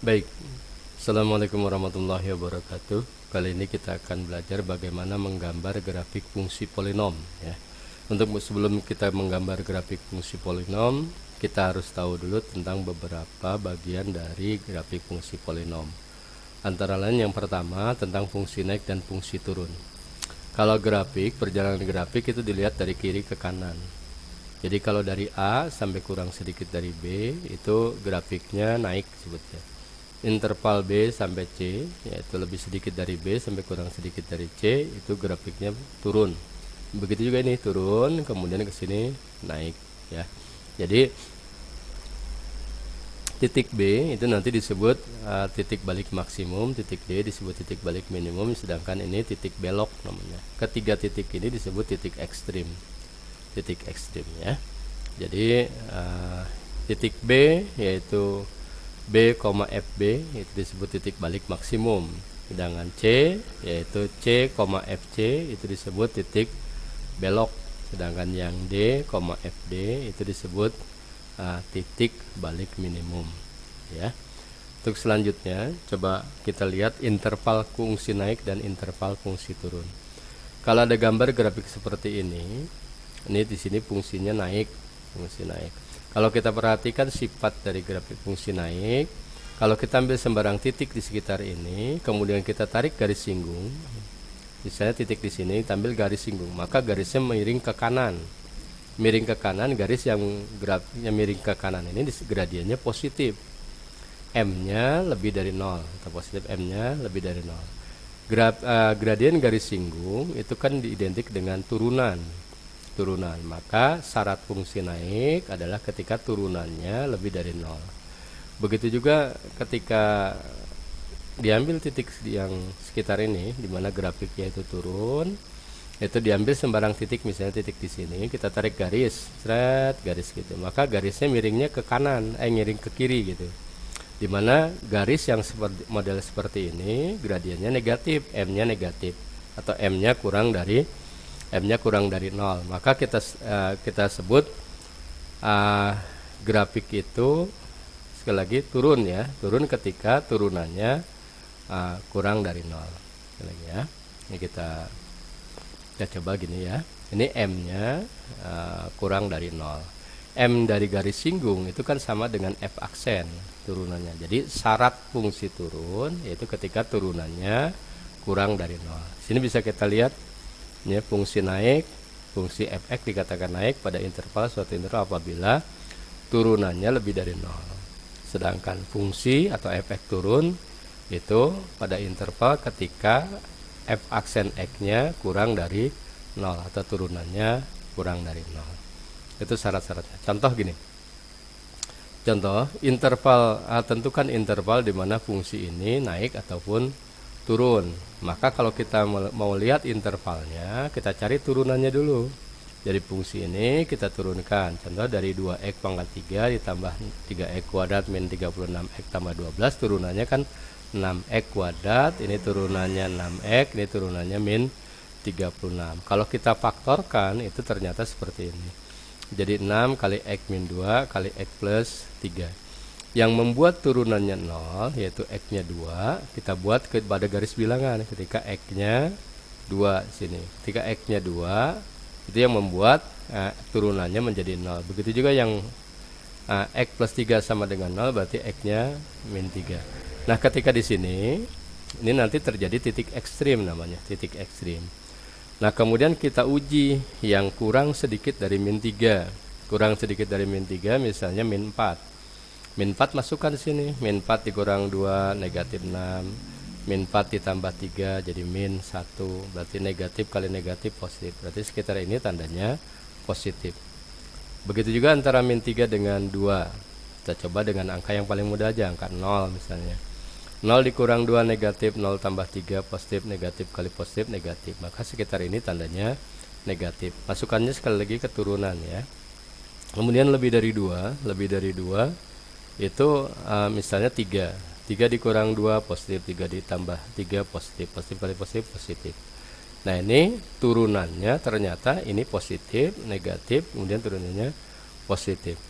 Baik, Assalamualaikum warahmatullahi wabarakatuh. Kali ini kita akan belajar bagaimana menggambar grafik fungsi polinom ya. Sebelum kita menggambar grafik fungsi polinom, kita harus tahu dulu tentang beberapa bagian dari grafik fungsi polinom. Antara lain yang pertama tentang fungsi naik dan fungsi turun. Kalau grafik, perjalanan grafik itu dilihat dari kiri ke kanan. Jadi kalau dari A sampai kurang sedikit dari B, itu grafiknya naik sebutnya. Interval B sampai C, yaitu lebih sedikit dari B sampai kurang sedikit dari C, itu grafiknya turun. Begitu juga ini turun, kemudian ke sini naik ya. Jadi titik B itu nanti disebut titik balik maksimum, titik D disebut titik balik minimum, sedangkan ini titik belok namanya. Ketiga titik ini disebut titik ekstrim. Titik ekstrim ya. Jadi titik B yaitu B, FB itu disebut titik balik maksimum, sedangkan C yaitu C, FC itu disebut titik belok, sedangkan yang D, FD itu disebut titik balik minimum ya. Untuk selanjutnya coba kita lihat interval fungsi naik dan interval fungsi turun. Kalau ada gambar grafik seperti ini di sini fungsinya naik, fungsi naik. Kalau kita perhatikan sifat dari grafik fungsi naik, kalau kita ambil sembarang titik di sekitar ini, kemudian kita tarik garis singgung, misalnya titik di sini, kita ambil garis singgung, maka garisnya miring ke kanan. Miring ke kanan, garis yang grafiknya miring ke kanan ini gradiennya positif. M-nya lebih dari 0, atau positif M-nya lebih dari 0. Gradien garis singgung itu kan identik dengan turunan, maka syarat fungsi naik adalah ketika turunannya lebih dari 0. Begitu juga ketika diambil titik yang sekitar ini di mana grafiknya itu turun, itu diambil sembarang titik, misalnya titik di sini, kita tarik garis, garis gitu, maka garisnya miringnya ke kanan, miring ke kiri gitu. Dimana garis yang model seperti ini gradiennya negatif, M-nya negatif, atau M-nya kurang dari 0, maka kita sebut grafik itu sekali lagi turun ya, turun ketika turunannya kurang dari 0. Sekali lagi ya, ini kita coba gini ya, ini M-nya kurang dari 0. M dari garis singgung itu kan sama dengan F aksen turunannya. Jadi syarat fungsi turun yaitu ketika turunannya kurang dari 0. Sini bisa kita lihat ya, fungsi naik, fungsi fx dikatakan naik pada interval suatu interval apabila turunannya lebih dari 0. Sedangkan fungsi atau fx turun itu pada interval ketika f aksen x-nya kurang dari 0 atau turunannya kurang dari 0. Itu syarat-syaratnya. Contoh gini. Contoh interval, tentukan interval di mana fungsi ini naik ataupun turun. Maka kalau kita mau lihat intervalnya, kita cari turunannya dulu. Dari fungsi ini kita turunkan. Contoh dari 2x pangkat 3 ditambah 3x kuadrat min 36x tambah 12, turunannya kan 6x kuadrat, ini turunannya 6x, ini turunannya min 36. Kalau kita faktorkan itu ternyata seperti ini. Jadi 6 kali x min 2 kali x plus 3. Yang membuat turunannya 0 yaitu x-nya 2, kita buat pada garis bilangan ketika x-nya 2 sini. Ketika x-nya 2 itu yang membuat turunannya menjadi 0. Begitu juga yang x plus 3 sama dengan 0 berarti x-nya min 3. Nah, ketika di sini ini nanti terjadi titik ekstrim namanya, titik ekstrim. Nah, kemudian kita uji yang kurang sedikit dari min 3. Kurang sedikit dari min 3 misalnya min 4. Min 4 masukkan sini, min 4 dikurang 2 negatif 6, min 4 ditambah 3 jadi min 1, berarti negatif kali negatif positif, berarti sekitar ini tandanya positif. Begitu juga antara min 3 dengan 2, kita coba dengan angka yang paling mudah aja, angka 0 misalnya. 0 dikurang 2 negatif, 0 tambah 3 positif, negatif kali positif negatif, maka sekitar ini tandanya negatif. Masukannya sekali lagi keturunan ya. Kemudian lebih dari 2 itu misalnya 3 dikurang 2 positif, 3 ditambah 3 positif, positif kali positif positif. Nah, ini turunannya ternyata ini positif, negatif, kemudian turunannya positif.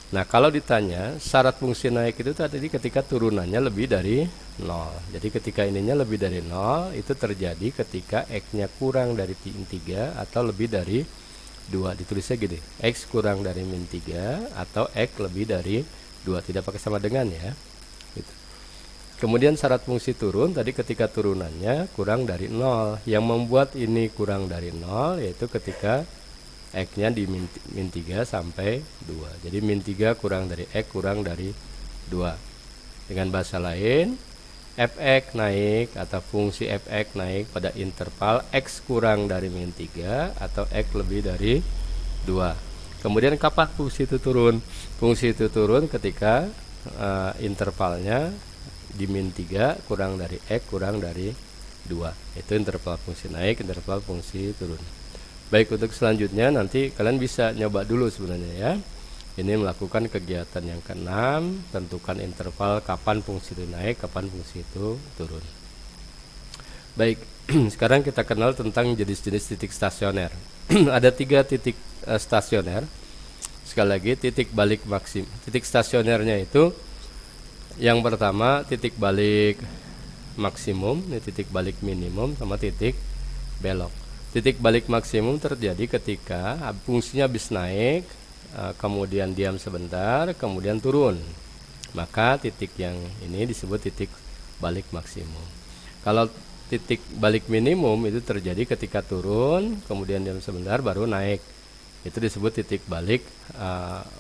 Nah, kalau ditanya syarat fungsi naik itu tadi ketika turunannya lebih dari 0. Jadi ketika ininya lebih dari 0 itu terjadi ketika X-nya kurang dari min 3 atau lebih dari 2. Ditulisnya gini, X kurang dari min 3 atau X lebih dari 2. Tidak pakai sama dengan ya. Gitu. Kemudian syarat fungsi turun tadi ketika turunannya kurang dari 0. Yang membuat ini kurang dari 0 yaitu ketika X-nya di min 3 sampai 2. Jadi min 3 kurang dari X kurang dari 2. Dengan bahasa lain, fx naik atau fungsi fx naik pada interval X kurang dari min 3 atau X lebih dari 2. Kemudian kapan fungsi itu turun? Fungsi itu turun ketika intervalnya di min 3 kurang dari X kurang dari 2. Itu interval fungsi naik, interval fungsi turun. Baik, untuk selanjutnya nanti kalian bisa nyoba dulu sebenarnya ya. Ini melakukan kegiatan yang keenam, tentukan interval kapan fungsi itu naik, kapan fungsi itu turun. Baik, sekarang kita kenal tentang jenis-jenis titik stasioner. Ada 3 titik stasioner. Sekali lagi, titik balik maksimum. Titik stasionernya itu yang pertama titik balik maksimum, ini titik balik minimum sama titik belok. Titik balik maksimum terjadi ketika fungsinya habis naik, kemudian diam sebentar, kemudian turun. Maka titik yang ini disebut titik balik maksimum. Kalau titik balik minimum itu terjadi ketika turun, kemudian diam sebentar baru naik. Itu disebut titik balik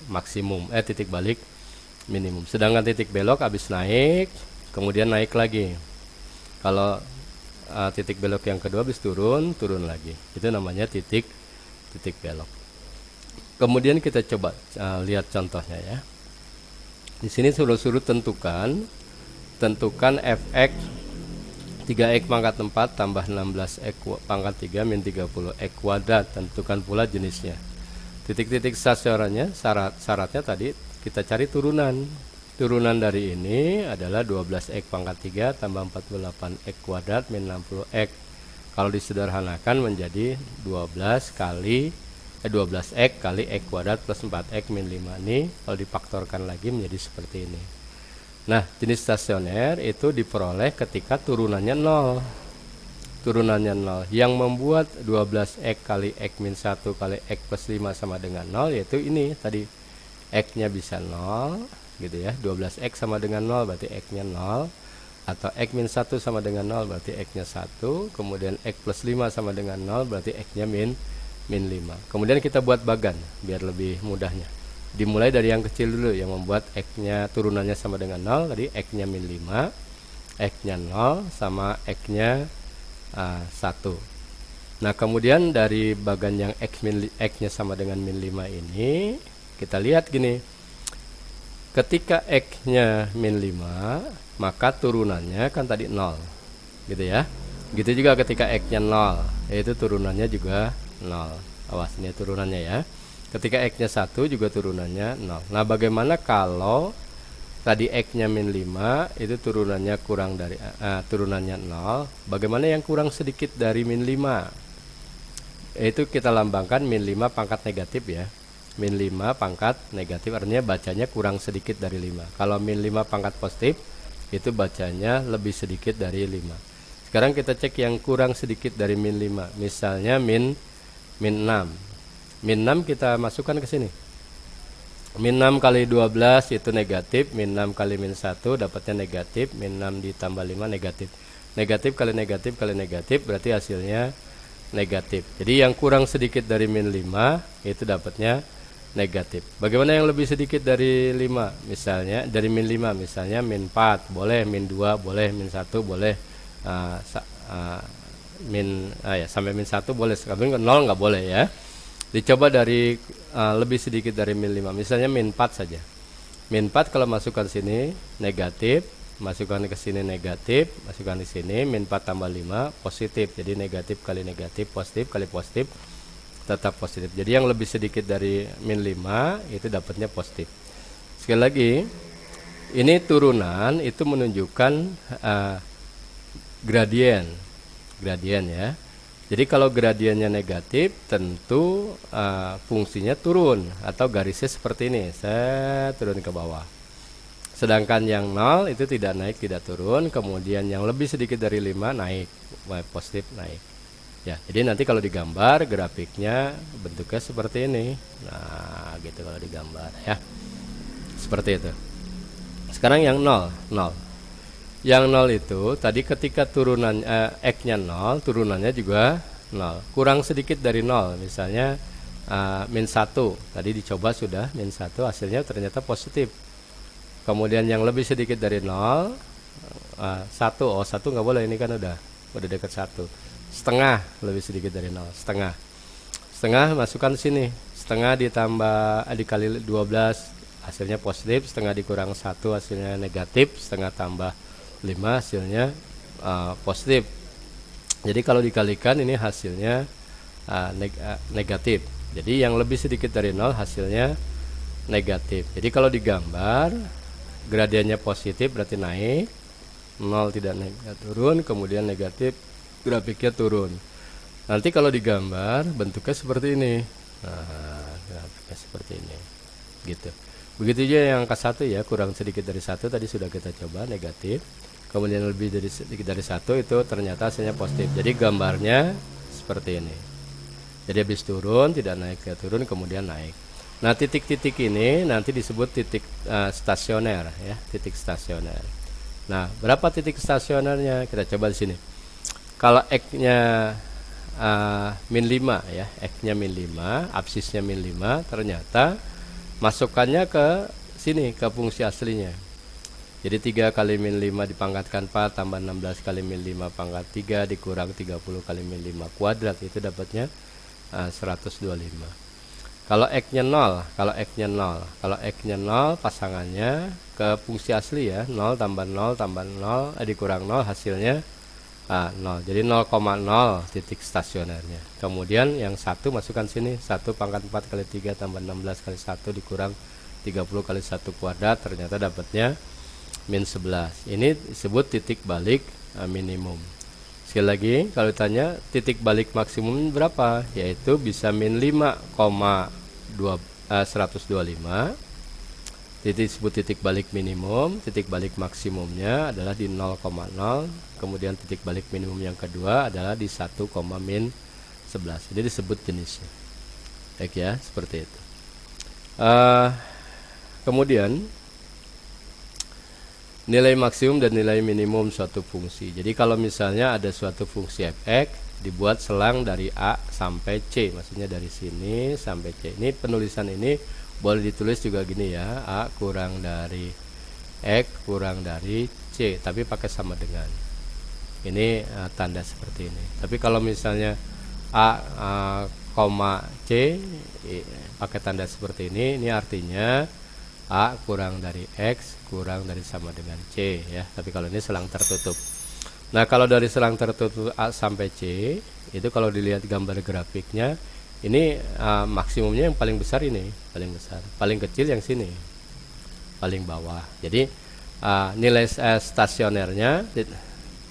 maksimum, titik balik minimum. Sedangkan titik belok habis naik, kemudian naik lagi. Kalau titik belok yang kedua habis turun lagi. Itu namanya titik belok. Kemudian kita coba lihat contohnya ya. Di sini suruh tentukan fx 3x pangkat 4 tambah 16x pangkat 3 min 30x kuadrat. Tentukan pula jenisnya. Titik-titik stasionernya syaratnya tadi kita cari turunan. Turunan dari ini adalah 12x pangkat 3 tambah 48x kuadrat min 60x. Kalau disederhanakan menjadi 12x kali x kuadrat plus 4x min 5 ini. Kalau difaktorkan lagi menjadi seperti ini. Nah, jenis stasioner itu diperoleh ketika turunannya 0. Turunannya 0. Yang membuat 12x kali x min 1 kali x plus 5 sama dengan 0 yaitu ini tadi. X-nya bisa 0. Gitu ya, 12x sama dengan 0 berarti x-nya 0, atau x min 1 sama dengan 0 berarti x-nya 1, kemudian x plus 5 sama dengan 0 berarti x-nya min 5. Kemudian kita buat bagan biar lebih mudahnya. Dimulai dari yang kecil dulu yang membuat x-nya turunannya sama dengan 0, tadi x-nya min 5, x-nya 0 sama x-nya 1. Nah, kemudian dari bagan yang x-nya sama dengan min 5 ini kita lihat gini. Ketika X-nya min 5, maka turunannya kan tadi 0. Gitu ya. Gitu juga ketika X-nya 0, yaitu turunannya juga 0. Awas, ini turunannya ya. Ketika X-nya 1 juga turunannya 0. Nah, bagaimana kalau tadi X-nya min 5, itu turunannya kurang dari turunannya 0. Bagaimana yang kurang sedikit dari min 5? Itu kita lambangkan min 5 pangkat negatif ya. Min 5 pangkat negatif artinya bacanya kurang sedikit dari 5. Kalau min 5 pangkat positif itu bacanya lebih sedikit dari 5. Sekarang kita cek yang kurang sedikit dari min 5. Misalnya min 6. Min 6 kita masukkan ke sini. Min 6 kali 12 itu negatif, min 6 kali min 1 dapatnya negatif, min 6 ditambah 5 negatif. Negatif kali negatif kali negatif berarti hasilnya negatif. Jadi yang kurang sedikit dari min 5 itu dapatnya negatif. Bagaimana yang lebih sedikit dari 5? Misalnya dari min 5, misalnya min 4 boleh, min 2 boleh, min 1 boleh, sampai min 1 boleh, tapi 0 nggak boleh ya. Dicoba dari lebih sedikit dari min 5, misalnya min 4 saja. Min 4 kalau masukkan sini negatif, masukkan ke sini negatif, masukkan di sini min 4 tambah 5 positif. Jadi negatif kali negatif, positif kali positif tetap positif. Jadi yang lebih sedikit dari min 5 itu dapatnya positif. Sekali lagi, ini turunan itu menunjukkan gradien ya. Jadi kalau gradiennya negatif, tentu fungsinya turun atau garisnya seperti ini, saya turun ke bawah. Sedangkan yang 0 itu tidak naik, tidak turun, kemudian yang lebih sedikit dari 5 naik, positif naik. Ya, jadi nanti kalau digambar grafiknya bentuknya seperti ini. Nah, gitu kalau digambar ya. Seperti itu. Sekarang yang 0, 0. Yang 0 itu tadi ketika turunan X-nya 0, turunannya juga 0. Kurang sedikit dari 0, misalnya min 1. Tadi dicoba sudah min 1, hasilnya ternyata positif. Kemudian yang lebih sedikit dari 0, 1. Oh, 1 nggak boleh, ini kan udah dekat 1. Setengah, lebih sedikit dari 0, setengah. Setengah masukkan sini. Setengah ditambah dikali 12 hasilnya positif, setengah dikurang 1 hasilnya negatif, setengah tambah 5 hasilnya positif. Jadi kalau dikalikan ini hasilnya negatif. Jadi yang lebih sedikit dari 0 hasilnya negatif. Jadi kalau digambar gradiennya positif berarti naik, 0 tidak naik, turun, kemudian negatif grafiknya turun. Nanti kalau digambar bentuknya seperti ini. Nah, grafiknya seperti ini. Gitu. Begitu juga yang angka 1 ya, kurang sedikit dari 1 tadi sudah kita coba negatif. Kemudian lebih dari sedikit dari 1 itu ternyata hasilnya positif. Jadi gambarnya seperti ini. Jadi habis turun tidak naik, tidak turun, kemudian naik. Nah, titik-titik ini nanti disebut titik stasioner ya, titik stasioner. Nah, berapa titik stasionernya? Kita coba di sini. Kalau X-nya min 5 ya, X-nya min 5, absisnya min 5, ternyata masukannya ke sini, ke fungsi aslinya. Jadi 3 kali min 5 dipangkatkan 4 tambah 16 kali min 5 pangkat 3 dikurang 30 kali min 5 kuadrat, itu dapatnya 125. Kalau X-nya 0, kalau X-nya 0 pasangannya ke fungsi asli ya, 0 tambah 0 tambah 0 dikurang 0 hasilnya 0. Jadi 0,0 titik stasionernya. Kemudian yang 1 masukkan sini, 1 pangkat 4 kali 3 tambah 16 kali 1 dikurang 30 kali 1 kuadrat, ternyata dapatnya min 11. Ini disebut titik balik minimum. Sekali lagi, kalau ditanya titik balik maksimum berapa, yaitu bisa min 5,125. Titik disebut titik balik minimum, titik balik maksimumnya adalah di 0,0, kemudian titik balik minimum yang kedua adalah di 1, min 11. Jadi disebut jenisnya. Baik ya, seperti itu. Kemudian nilai maksimum dan nilai minimum suatu fungsi. Jadi kalau misalnya ada suatu fungsi f(x) dibuat selang dari A sampai C, maksudnya dari sini sampai C. Ini penulisan ini boleh ditulis juga gini ya, A kurang dari X kurang dari C, tapi pakai sama dengan. Ini tanda seperti ini. Tapi kalau misalnya A, C pakai tanda seperti ini artinya A kurang dari X kurang dari sama dengan C ya. Tapi kalau ini selang tertutup. Nah, kalau dari selang tertutup A sampai C, itu kalau dilihat gambar grafiknya, ini maksimumnya yang paling besar ini, paling besar. Paling kecil yang sini, paling bawah. Jadi nilai stasionernya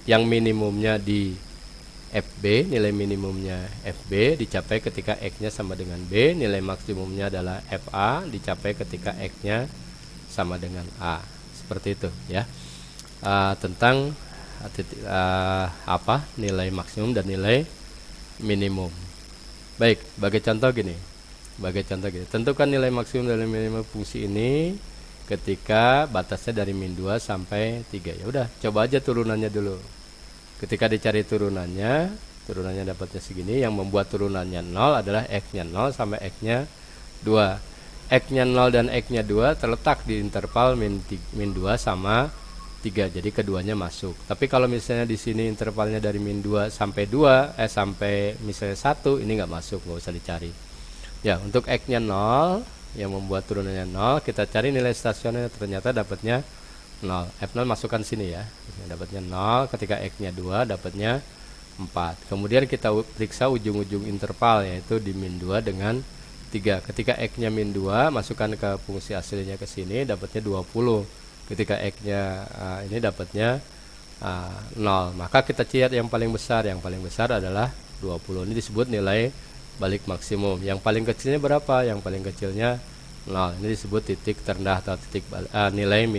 yang minimumnya di FB, nilai minimumnya FB dicapai ketika X-nya sama dengan B, nilai maksimumnya adalah FA dicapai ketika X-nya sama dengan A. Seperti itu ya. Tentang nilai maksimum dan nilai minimum. Baik, sebagai contoh gini. Tentukan nilai maksimum dan nilai minimum fungsi ini ketika batasnya dari min 2 sampai 3. Ya udah, coba aja turunannya dulu. Ketika dicari turunannya dapatnya segini. Yang membuat turunannya 0 adalah X-nya 0 sampai X-nya 2. X-nya 0 dan X-nya 2 terletak di interval min 2 sama 3. Jadi keduanya masuk. Tapi kalau misalnya di sini intervalnya dari min 2 sampai 2, sampai misalnya 1, ini nggak masuk, nggak usah dicari. Ya, untuk X-nya 0, yang membuat turunannya 0, kita cari nilai stasioner, ternyata dapatnya 0. F0 masukkan sini ya. Dapatnya 0, ketika X-nya 2 dapatnya 4. Kemudian kita periksa ujung-ujung interval, yaitu di min 2 dengan 3. Ketika X-nya min 2, masukkan ke fungsi aslinya ke sini, dapatnya 20. Ketika X-nya ini dapatnya 0. Maka kita lihat yang paling besar. Yang paling besar adalah 20. Ini disebut nilai balik maksimum. Yang paling kecilnya berapa? Yang paling kecilnya 0. Ini disebut titik terendah atau titik nilai